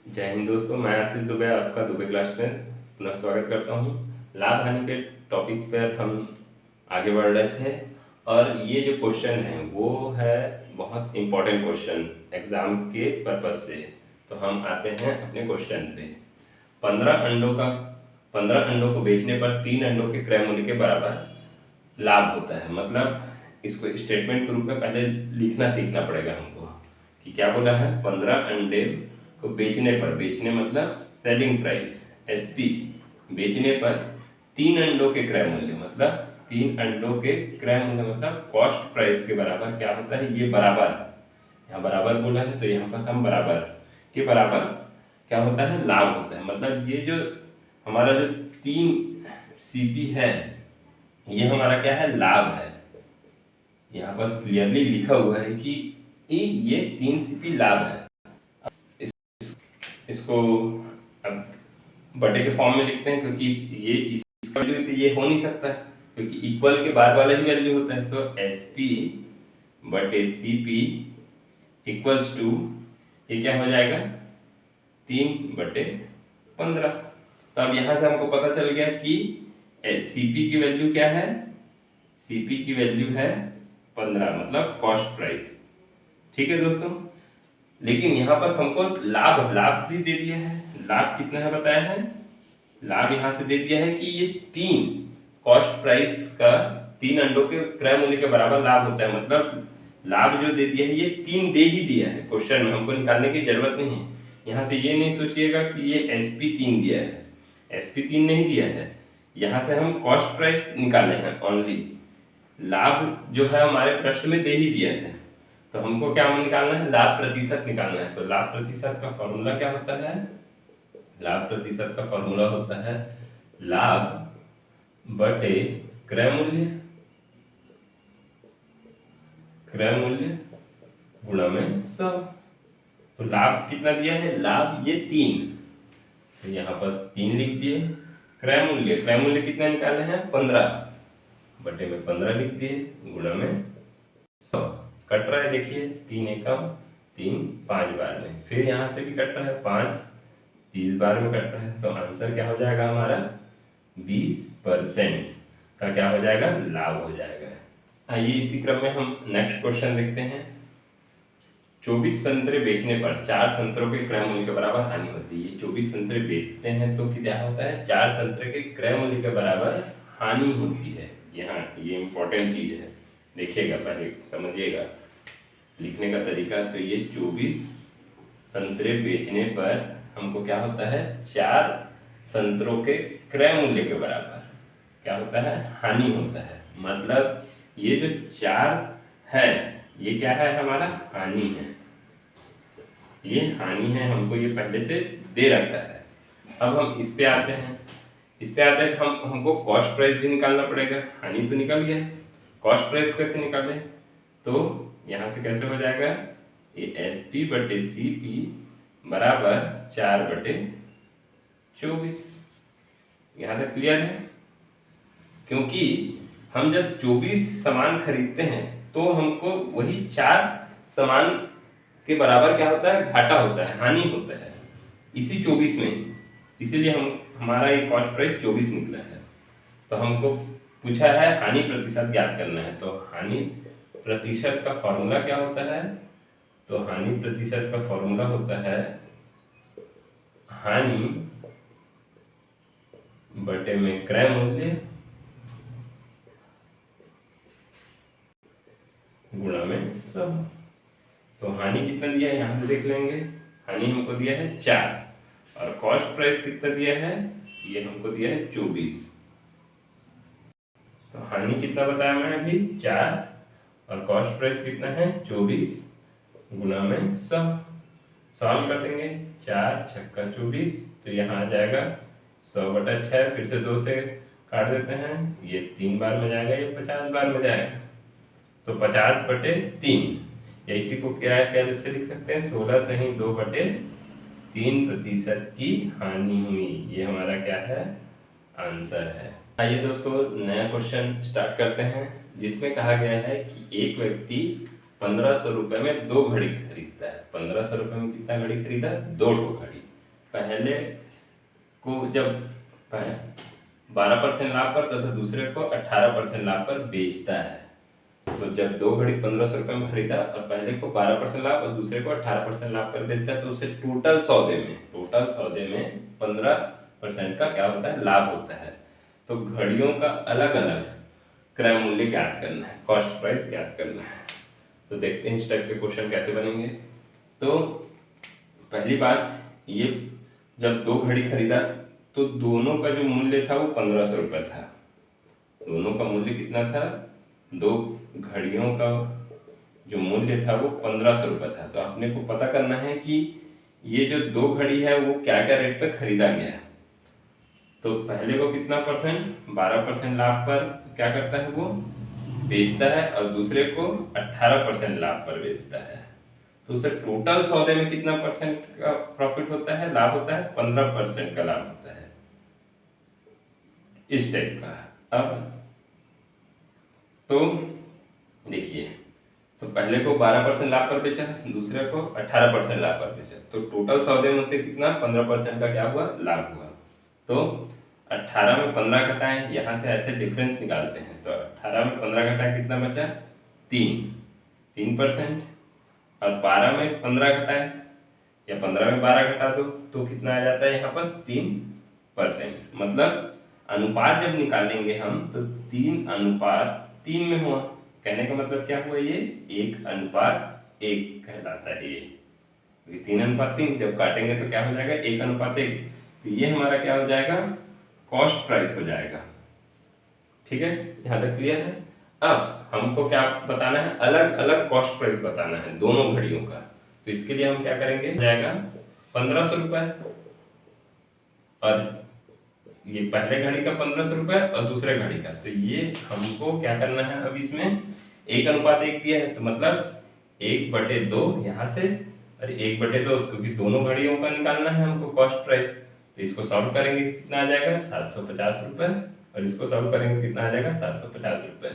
जय हिंद दोस्तों, मैं आशीष दुबे आपका दुबे क्लास में पुनः स्वागत करता हूँ। लाभ हानि के टॉपिक पर हम आगे बढ़ रहे थे और ये जो क्वेश्चन है वो है बहुत इम्पोर्टेंट क्वेश्चन एग्जाम के पर्पज से। तो हम आते हैं अपने क्वेश्चन पे। 15 अंडों को बेचने पर 3 अंडों के क्रय मूल्य के बराबर लाभ होता है। मतलब इसको स्टेटमेंट के रूप में पहले लिखना सीखना पड़ेगा हमको कि क्या बोला है। 15 अंडे को बेचने मतलब सेलिंग प्राइस एसपी, बेचने पर 3 अंडों के क्रय मूल्य मतलब 3 अंडों के क्रय मूल्य मतलब कॉस्ट प्राइस के बराबर क्या होता है, ये बराबर, यहाँ बराबर बोला है तो यहाँ पर हम बराबर के बराबर क्या होता है, लाभ होता है। मतलब ये जो हमारा जो 3 सीपी है ये हमारा क्या है, लाभ है। यहाँ पर क्लियरली लिखा हुआ है कि ये 3 सीपी लाभ है। इसको अब बटे के फॉर्म में लिखते हैं क्योंकि ये इसका वैल्यू तो ये हो नहीं सकता क्योंकि इक्वल के बाद वाला ही वैल्यू होता है। तो एस पी बटे सी पी इक्वल्स टू ये क्या हो जाएगा 3/15। तो अब यहाँ से हमको पता चल गया कि सीपी की वैल्यू क्या है, सीपी की वैल्यू है 15 मतलब कॉस्ट प्राइस। ठीक है दोस्तों, लेकिन यहाँ पर हमको लाभ भी दे दिया है। लाभ कितना है बताया है, लाभ यहाँ से दे दिया है कि ये 3 कॉस्ट प्राइस का 3 अंडों के क्रय मूल्य के बराबर लाभ होता है। मतलब लाभ जो दे दिया है ये 3 दे ही दिया है क्वेश्चन में, हमको निकालने की जरूरत नहीं है। यहाँ से ये नहीं सोचिएगा कि ये एसपी 3 दिया है, एसपी 3 नहीं दिया है। यहाँ से हम कॉस्ट प्राइस निकाले हैं ओनली, लाभ जो है हमारे प्रश्न में दे ही दिया है। तो हमको क्या निकालना है, लाभ प्रतिशत निकालना है। तो लाभ प्रतिशत का फॉर्मूला क्या होता है, लाभ प्रतिशत का फॉर्मूला होता है लाभ बटे क्रय मूल्य, क्रय मूल्य गुणा में 100। तो लाभ कितना दिया है, लाभ ये 3, तो यहाँ पर 3 लिख दिए। क्रय मूल्य कितना निकाले हैं 15, बटे में 15 लिख दिए गुणा में 100। कट रहा है देखिए, 3 एकम 3 5 बार में, फिर यहाँ से भी कट रहा है 5 30 बार में कट रहा है। तो आंसर क्या हो जाएगा हमारा 20% का क्या हो जाएगा, लाभ हो जाएगा। आइए इसी क्रम में हम नेक्स्ट क्वेश्चन देखते हैं। 24 संतरे बेचने पर 4 संतरों के क्रय मूल्य के बराबर हानि होती है। 24 संतरे बेचते हैं तो क्या होता है, 4 संतरे के क्रय मूल्य के बराबर हानि होती है। यहाँ ये इंपॉर्टेंट चीज है, देखिएगा पहले समझिएगा लिखने का तरीका। तो ये 24 संतरे बेचने पर हमको क्या होता है, 4 संतरों के क्रय मूल्य के बराबर क्या होता है, हानि होता है। मतलब ये जो 4 है ये क्या है, हमारा हानि है, ये हानि है, हमको ये पहले से दे रखा है। अब हम इस पे आते हैं, हमको कॉस्ट प्राइस भी निकालना पड़ेगा। हानि तो निकल गया, कॉस्ट प्राइस कैसे निकाले, तो यहाँ से कैसे हो जाएगा, ये एस पी बटे सी पी बराबर 4/24। यहाँ तक क्लियर है। क्योंकि हम जब 24 सामान खरीदते हैं तो हमको वही 4 सामान के बराबर क्या होता है, घाटा होता है, हानि होता है इसी 24 में। इसीलिए हमारा ये कॉस्ट प्राइस 24 निकला है। तो हमको पूछा है हानि प्रतिशत ज्ञात करना है। तो हानि प्रतिशत का फॉर्मूला क्या होता है, तो हानि प्रतिशत का फॉर्मूला होता है हानि बटे में क्रय मूल्य गुणा में 100। तो हानि कितना दिया है यहाँ से देख लेंगे, हानि हमको दिया है 4 और कॉस्ट प्राइस कितना दिया है, ये हमको दिया है 24। तो हानि कितना बताया मैंने अभी 4 और कॉस्ट प्राइस कितना है 24 गुणा में 100। सॉल्व कर देंगे, 4 छक्का 24, तो यहाँ आ जाएगा 100/6। फिर से 2 से काट देते हैं, ये 3 बार में जाएगा, ये 50 बार में जाएगा। तो 50/3 या इसी को क्या कैसे लिख सकते हैं, 16 सही 2/3% की हानि हुई। ये हमारा क्या है, आंसर है। आइए दोस्तों नया क्वेश्चन स्टार्ट करते हैं, जिसमें कहा गया है कि एक व्यक्ति 1500 रुपये में 2 घड़ी खरीदता है। 1500 रुपये में कितना घड़ी खरीदा, 2 घड़ी। पहले को जब 12% लाभ पर तथा दूसरे को 18% लाभ पर बेचता है, तो जब दो घड़ी 1500 रुपये में खरीदा और पहले को 12% लाभ और दूसरे को 18% लाभ पर बेचता है, तो उसे टोटल सौदे में 15% का क्या होता है, लाभ होता है। तो घड़ियों का अलग अलग क्रय मूल्य ज्ञात करना है, कॉस्ट प्राइस ज्ञात करना है। तो देखते हैं इस टाइप के क्वेश्चन कैसे बनेंगे। तो पहली बात, ये जब दो घड़ी खरीदा तो दोनों का जो मूल्य था वो 1500 रुपये था। दोनों का मूल्य कितना था, दो घड़ियों का जो मूल्य था वो 1500 रुपये था। तो आपने को पता करना है कि ये जो दो घड़ी है वो क्या क्या रेट पे खरीदा गया है। तो पहले को कितना परसेंट, 12% लाभ पर क्या करता है वो बेचता है, और दूसरे को 18% लाभ पर बेचता है। तो उसे टोटल सौदे में कितना परसेंट का प्रॉफिट होता है, लाभ होता है, 15% का लाभ होता है, इस टाइप का। अब तो देखिए, तो पहले को 12% लाभ पर बेचा, दूसरे को 18% लाभ पर बेचा, तो टोटल सौदे में से कितना 15% का क्या हुआ, लाभ हुआ। तो 18 में 15 घटाएं, यहाँ से ऐसे डिफरेंस निकालते हैं। तो 18 में 15 घटाएं कितना बचा, 3%। और 12 में 15 घटाएं या 15 में 12 घटा दो तो कितना आ जाता है यहाँ पर 3%। मतलब अनुपात जब निकालेंगे हम तो 3:3 में हुआ। कहने का मतलब क्या हुआ, ये 1:1 कहलाता है। ये 3:3 जब काटेंगे तो क्या हो जाएगा, 1:1। तो ये हमारा क्या हो जाएगा, कॉस्ट प्राइस हो जाएगा। ठीक है, यहाँ तक क्लियर है। अब हमको क्या बताना है, अलग अलग कॉस्ट प्राइस बताना है दोनों घड़ियों का। तो इसके लिए हम क्या करेंगे, जाएगा 1500 रुपये, और ये पहले घड़ी का 1500 रुपये और दूसरे घड़ी का। तो ये हमको क्या करना है, अब इसमें 1:1 दिया है, तो मतलब 1/2 यहाँ से और 1/2, क्योंकि दोनों घड़ियों का निकालना है हमको कॉस्ट प्राइस। तो इसको सॉल्व करेंगे कितना आ जाएगा, 750 रुपये, और इसको सॉल्व करेंगे कितना आ जाएगा, 750 रुपये।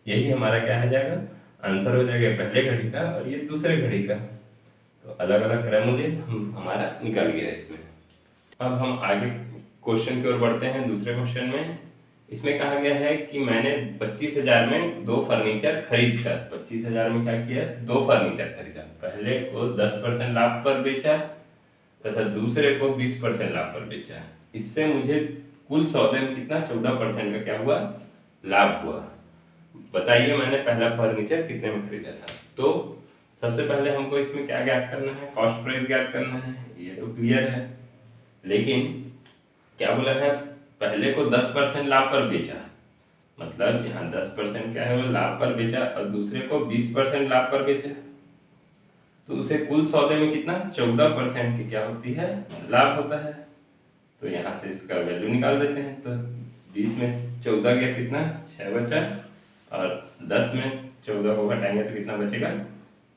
यही हमारा क्या हो जाएगा, आंसर हो जाएगा पहले घड़ी का और ये दूसरे घड़ी का। तो अलग अलग क्रय मूल्य हमारा निकल गया इसमें। अब हम आगे क्वेश्चन की ओर बढ़ते हैं। दूसरे क्वेश्चन में इसमें कहा गया है कि मैंने 25,000 में 2 फर्नीचर खरीद कर, 25,000 में क्या किया, 2 फर्नीचर खरीदा। पहले को 10% लाभ पर बेचा तथा दूसरे को 20% लाभ पर बेचा। इससे मुझे कुल सौदे में कितना, 14% का क्या हुआ, लाभ हुआ। बताइए मैंने पहला फर्नीचर कितने में खरीदा था। तो सबसे पहले हमको इसमें क्या ज्ञात करना है, कॉस्ट प्राइस ज्ञात करना है। ये तो क्लियर है, लेकिन क्या बोला है, पहले को 10% लाभ पर बेचा, मतलब यहाँ 10% क्या है वो लाभ पर बेचा, और दूसरे को 20% लाभ पर बेचा। तो उसे कुल सौदे में कितना, 14% की क्या होती है, लाभ होता है। तो यहाँ से इसका वैल्यू निकाल देते हैं। तो 20 में 14 गया कितना, 6 बचा, और 10 में 14 को घटाएंगे तो कितना बचेगा,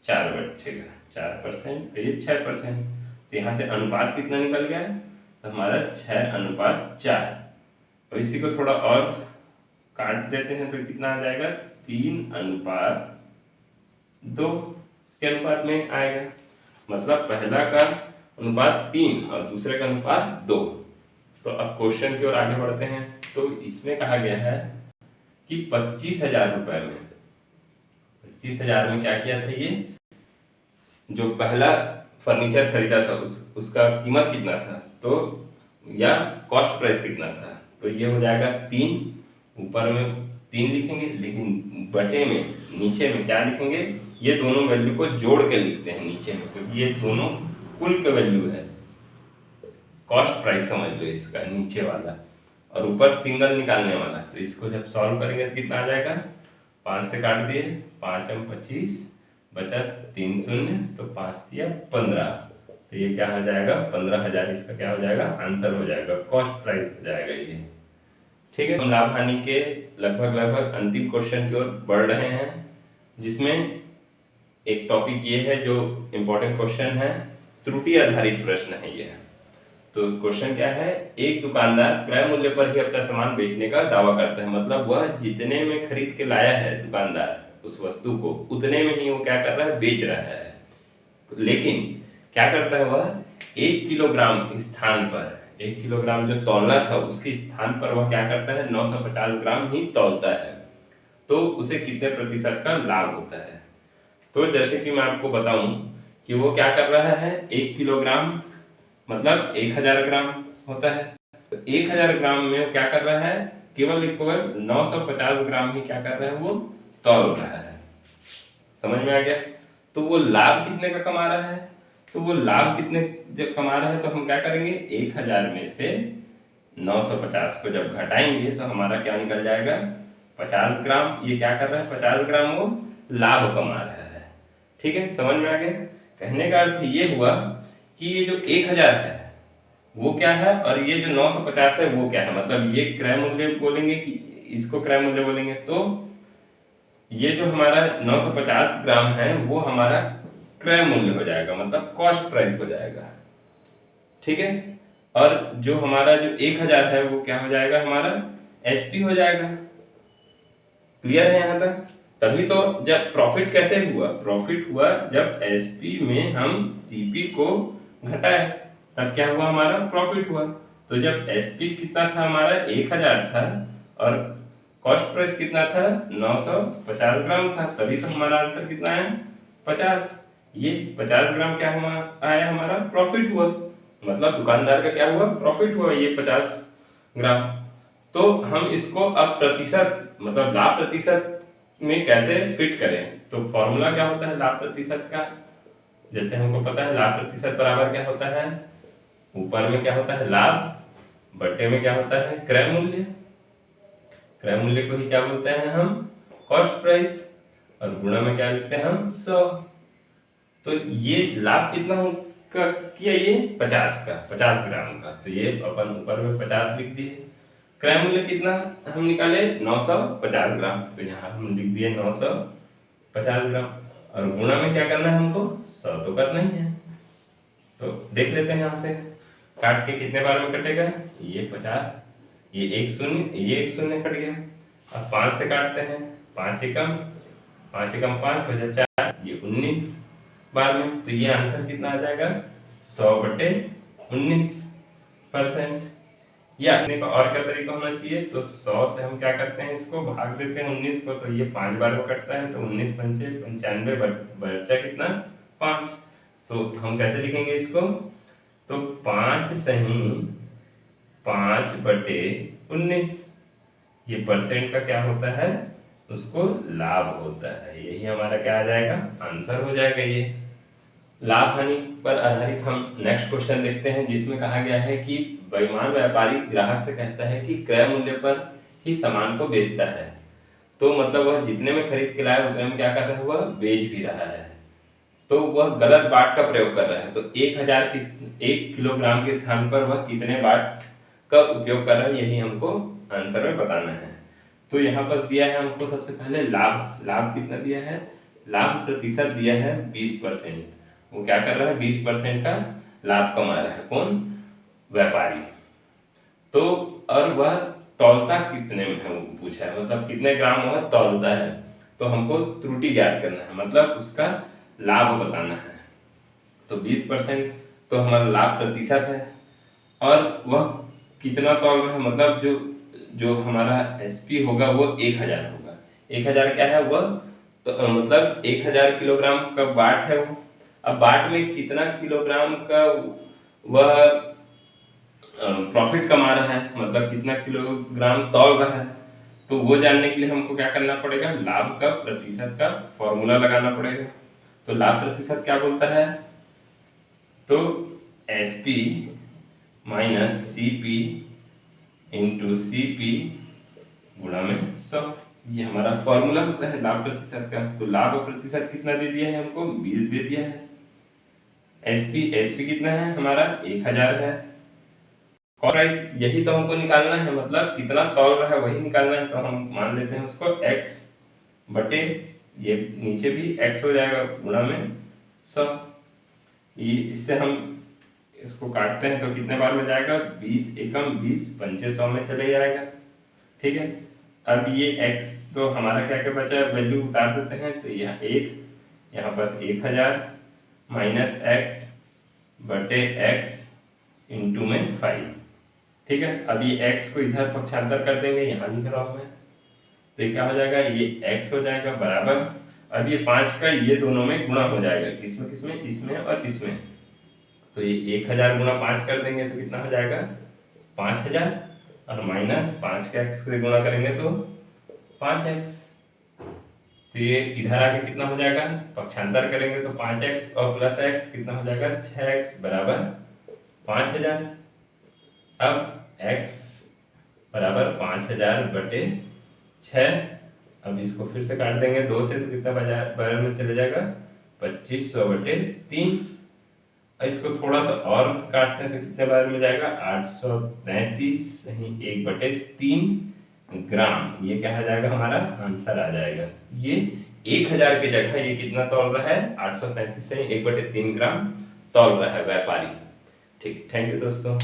4 बचेगा, 4%। तो ये 6%। तो यहाँ से अनुपात कितना निकल गया, तो हमारा 6:4। और इसी को थोड़ा और काट देते हैं तो कितना आ जाएगा, 3:2 के अनुपात में आएगा। मतलब पहला का अनुपात 3 और दूसरे का अनुपात 2। तो अब क्वेश्चन की ओर आगे बढ़ते हैं। तो इसमें कहा गया है कि 25,000 रुपये में, 25,000 में क्या किया था, ये जो पहला फर्नीचर खरीदा था उसका कीमत कितना था, तो या कॉस्ट प्राइस कितना था। तो ये हो जाएगा 3, ऊपर में 3 लिखेंगे, लेकिन बटे में नीचे में क्या लिखेंगे, ये दोनों वैल्यू को जोड़ के लिखते हैं नीचे में, क्योंकि ये दोनों कुल का वैल्यू है। कॉस्ट प्राइस समझ लो इसका नीचे वाला, और ऊपर सिंगल निकालने वाला। तो इसको जब सॉल्व करेंगे तो कितना आ जाएगा, 5 से काट दिए, 5 में 25 बचा 3 शून्य, तो 5 दिया 15। तो ये क्या हो जाएगा, 15,000 इसका क्या हो जाएगा, आंसर हो जाएगा, कॉस्ट प्राइस हो जाएगा ये। ठीक है, हम लाभ हानि के लगभग अंतिम क्वेश्चन की ओर बढ़ रहे हैं, जिसमें एक टॉपिक ये है जो इम्पोर्टेंट क्वेश्चन है, त्रुटि आधारित प्रश्न है ये। तो क्वेश्चन क्या है, एक दुकानदार क्रय मूल्य पर ही अपना सामान बेचने का दावा करता है। मतलब वह जितने में खरीद के लाया है दुकानदार उस वस्तु को, उतने में ही वो क्या कर रहा है, बेच रहा है। लेकिन क्या करता है वह, 1 किलोग्राम स्थान पर, 1 किलोग्राम जो तौलना था उसके स्थान पर वह क्या करता है, 950 ग्राम ही तौलता है, तो उसे कितने प्रतिशत का लाभ होता है। तो जैसे कि मैं आपको बताऊं कि वो क्या कर रहा है, 1 किलोग्राम मतलब 1000 ग्राम होता है, तो 1000 ग्राम में वो क्या कर रहा है, केवल 950 ग्राम ही क्या कर रहा है, वो तौल रहा है। समझ में आ गया। तो वो लाभ कितने का कमा रहा है, तो वो लाभ कितने जब कमा रहा है तो हम क्या करेंगे, 1000 में से 950 को जब घटाएंगे तो हमारा क्या निकल जाएगा, 50 ग्राम। ये क्या कर रहा है, 50 ग्राम वो लाभ कमा रहा है। ठीक है, समझ में आ गया। कहने का अर्थ ये हुआ कि ये जो 1000 है वो क्या है और ये जो 950 है वो क्या है, मतलब ये क्रय मूल्य बोलेंगे कि इसको क्रय मूल्य बोलेंगे। तो ये जो हमारा 950 ग्राम है वो हमारा क्रय मूल्य हो जाएगा, मतलब कॉस्ट प्राइस हो जाएगा। ठीक है, और जो हमारा जो 1000 है वो क्या हो जाएगा, हमारा एसपी हो जाएगा। क्लियर है यहाँ तक। तभी तो जब प्रॉफिट कैसे हुआ, प्रॉफिट हुआ जब एसपी में हम सीपी को घटाए, तब क्या हुआ, हमारा प्रॉफिट हुआ। तो जब एसपी कितना था हमारा, 1000 था, और कॉस्ट प्राइस कितना था, 950 ग्राम था, तभी तो हमारा आंसर कितना है, 50। ये 50 ग्राम क्या आया, हमारा प्रॉफिट हुआ, मतलब दुकानदार का क्या हुआ, प्रॉफिट हुआ ये 50 ग्राम। तो हम इसको अब प्रतिशत मतलब लाभ प्रतिशत में कैसे फिट करें, तो फॉर्मूला क्या होता है लाभ प्रतिशत का, जैसे हमको पता है लाभ प्रतिशत बराबर क्या होता है, ऊपर में क्या होता है लाभ, बटे में क्या होता है क्रय मूल्य, क्रय मूल्य को ही क्या बोलते हैं हम, कॉस्ट प्राइस, और गुणा में क्या लिखते हैं हम, 100। तो ये लाभ कितना का किया, ये 50 का, 50 ग्राम का, तो ये अपन ऊपर में 50 लिख दिए। क्रय मूल्य कितना हम निकाले, 950 ग्राम, तो यहाँ हम लिख दिए 950 ग्राम, और गुणा में क्या करना है हमको, 100 तो करना ही है। तो देख लेते हैं यहाँ से काट के कितने बार में कटेगा, ये 50, ये एक शून्य, ये एक शून्य कट गया। अब 5 से काटते हैं, 5 एकम 5 एकम 5 बचा 4, ये 19 बार में, तो ये आंसर कितना आ जाएगा, 100/19%। या और क्या तरीका होना चाहिए, तो 100 से हम क्या करते हैं, इसको भाग देते हैं 19 को, तो ये 5 बार में कटता है, तो 19 पंचे 95, बचा कितना, 5। तो हम कैसे लिखेंगे इसको, तो 5 सही 5/19, ये परसेंट का क्या होता है, उसको लाभ होता है। यही हमारा क्या आ जाएगा, आंसर हो जाएगा। ये लाभ हानि पर आधारित हम नेक्स्ट क्वेश्चन देखते हैं, जिसमें कहा गया है कि बेईमान व्यापारी ग्राहक से कहता है कि क्रय मूल्य पर ही सामान को बेचता है, तो मतलब वह जितने में खरीद के लाया उतने में क्या कर रहा है, वह बेच भी रहा है, तो वह गलत बाट का प्रयोग कर रहा है। तो 1 किलोग्राम के स्थान पर वह कितने बाट का उपयोग कर रहा है, यही हमको आंसर में बताना है। तो यहाँ पर दिया है हमको सबसे पहले लाभ, लाभ कितना दिया है, लाभ प्रतिशत दिया है 20%। वो क्या कर रहा है, 20% का लाभ कमा रहा है, कौन, व्यापारी। तो और वह तौलता कितने में है वो पूछा है, मतलब कितने ग्राम वह तौलता है, तो हमको त्रुटि ज्ञात करना है, मतलब उसका लाभ बताना है। तो 20% तो हमारा लाभ प्रतिशत है, और वह कितना तौल रहा है, मतलब जो जो हमारा एसपी होगा वो 1000 होगा। 1000 क्या है वह, तो मतलब 1000 किलोग्राम का बाट है वो। अब बाट में कितना किलोग्राम का वह प्रॉफिट कमा रहा है, मतलब कितना किलोग्राम तौल रहा है, तो वो जानने के लिए हमको क्या करना पड़ेगा, लाभ का प्रतिशत का फॉर्मूला लगाना पड़ेगा। तो लाभ प्रतिशत क्या बोलता है, तो SP minus CP into CP गुणा में 100, ये हमारा फॉर्मूला होता है लाभ प्रतिशत का। तो लाभ प्रतिशत कितना दे दिया है हमको, 20 दे दिया है। एसपी कितना है हमारा, 1000 है। प्राइस यही तो हमको निकालना है, मतलब कितना तौल रहा है वही निकालना है, तो हम मान लेते हैं उसको x बटे, ये नीचे भी x हो जाएगा, गुणा में 100। ये इससे हम इसको काटते हैं तो कितने बार में जाएगा, 20 एकम 20 पंचे 100 में चले जाएगा। ठीक है, अब ये x तो हमारा क्या क्या बचा है, वैल्यू उतार देते हैं, तो यहाँ 1, यहाँ पास 1000 माइनस x बटे x इंटू में 5। ठीक है, अब ये x को इधर पक्षांतर कर देंगे, यहाँ लिख रहा हूँ मैं, तो ये क्या हो जाएगा, ये x हो जाएगा बराबर, अब ये 5 का ये दोनों में गुणा हो जाएगा, किसमें किसमें, इसमें और इसमें, तो ये 1000 गुणा 5 कर देंगे तो कितना हो जाएगा 5000, और माइनस 5 का x से गुणा करेंगे तो 5x, तो ये इधर आके कितना हो जाएगा, पक्षांतर करेंगे तो 5x और प्लस x कितना हो जाएगा 6x बराबर 5000। अब x बराबर 5000 बटे 6, अब इसको फिर से काट देंगे 2 से, तो कितना बार में चले जाएगा 2500 बटे 3, और इसको थोड़ा सा और काटते हैं तो कितने बार में जाएगा 833 1 बटे 3 ग्राम, ये क्या आ जाएगा हमारा आंसर आ जाएगा। ये 1000 की जगह ये कितना तौल रहा है, 833 1 बटे 3 ग्राम तौल रहा है व्यापारी। ठीक, थैंक यू दोस्तों।